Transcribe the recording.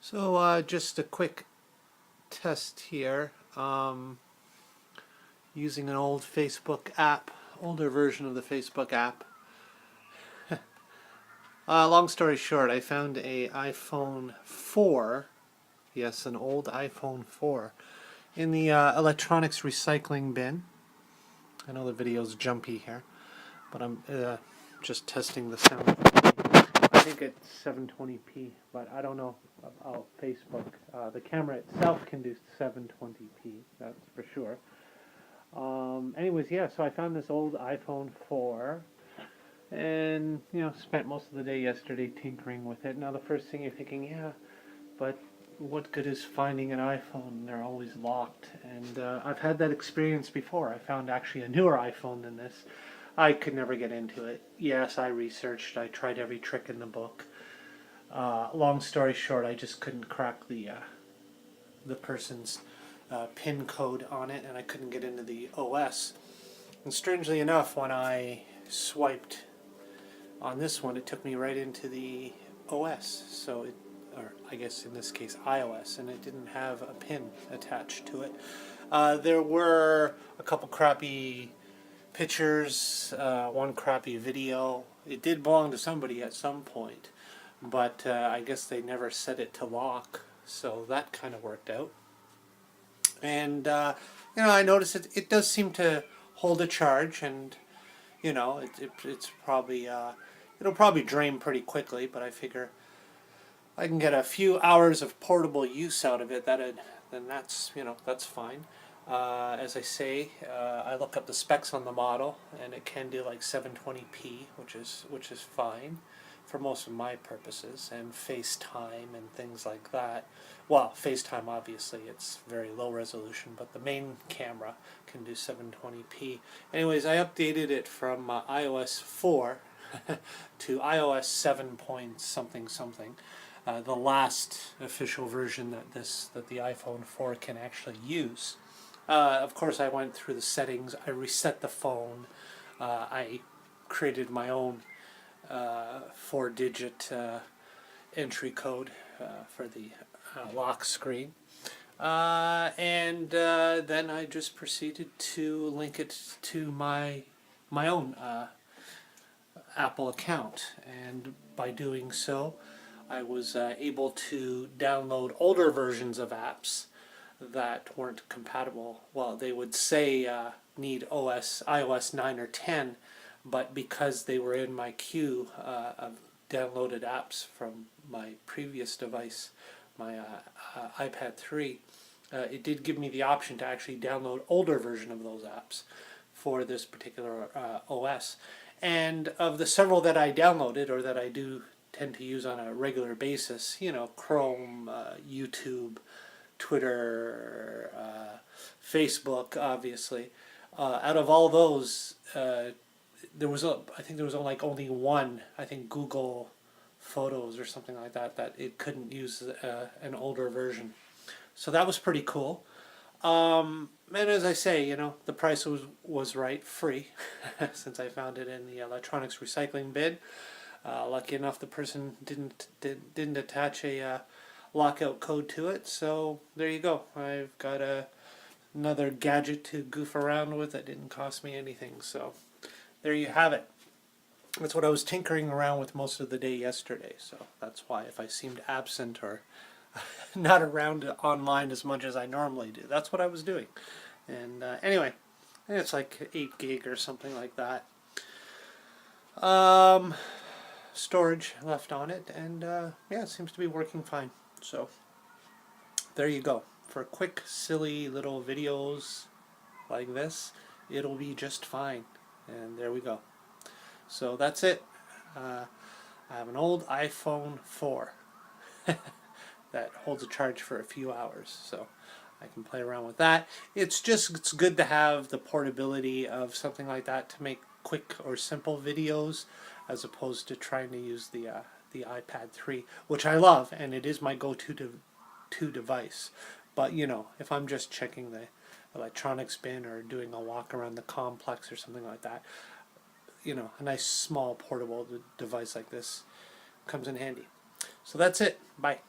Just a quick test here, using an old Facebook app, older version of the Facebook app. Long story short, I found a iPhone 4, yes, an old iPhone 4, in the electronics recycling bin. I know the video's jumpy here, but I'm just testing the sound. I think it's 720p, but I don't know about Facebook. The camera itself can do 720p, that's for sure. Anyways, yeah, so I found this old iPhone 4 and, spent most of the day yesterday tinkering with it. Now, the first thing you're thinking, yeah, but what good is finding an iPhone? They're always locked. And I've had that experience before. I found actually a newer iPhone than this. I could never get into it. Yes, I researched. I tried every trick in the book. Long story short, I just couldn't crack the person's PIN code on it, and I couldn't get into the OS. And strangely enough, when I swiped on this one, it took me right into the OS. So or I guess in this case iOS, and it didn't have a pin attached to it. There were a couple crappy pictures, one crappy video. It did belong to somebody at some point, but I guess they never set it to lock, so that kind of worked out. And I noticed it does seem to hold a charge, and it's probably it'll probably drain pretty quickly, but I figure I can get a few hours of portable use out of it. Then that's that's fine. As I say, I look up the specs on the model, and it can do like 720p, which is fine for most of my purposes, and FaceTime and things like that. Well, FaceTime, obviously, it's very low resolution, but the main camera can do 720p. Anyways, I updated it from iOS 4 to iOS 7 point something something. The last official version that the iPhone 4 can actually use. Of course, I went through the settings. I reset the phone. I created my own 4-digit entry code for the lock screen. And then I just proceeded to link it to my own Apple account. And by doing so, I was able to download older versions of apps that weren't compatible. Well, they would say need iOS 9 or 10, but because they were in my queue of downloaded apps from my previous device, my iPad 3, it did give me the option to actually download older version of those apps for this particular OS. And of the several that I downloaded, or that I do tend to use on a regular basis, Chrome, YouTube, Twitter, Facebook, obviously. Out of all those, I think there was only one, I think Google Photos or something like that it couldn't use an older version. So that was pretty cool. And as I say, the price was right, free, since I found it in the electronics recycling bin. Lucky enough, the person didn't attach a lockout code to it, so there you go. I've got another gadget to goof around with that didn't cost me anything, so there you have it. That's what I was tinkering around with most of the day yesterday, so that's why if I seemed absent or not around online as much as I normally do, that's what I was doing. And anyway, it's like 8 gig or something like that. Storage left on it, and yeah, it seems to be working fine. So there you go. For quick, silly little videos like this, it'll be just fine. And there we go. So that's it. I have an old iPhone 4 that holds a charge for a few hours, so I can play around with that. It's good to have the portability of something like that to make quick or simple videos, as opposed to trying to use the iPad 3, which I love, and it is my go-to device. But if I'm just checking the electronics bin or doing a walk around the complex or something like that, a nice small portable device like this comes in handy. So that's it. Bye.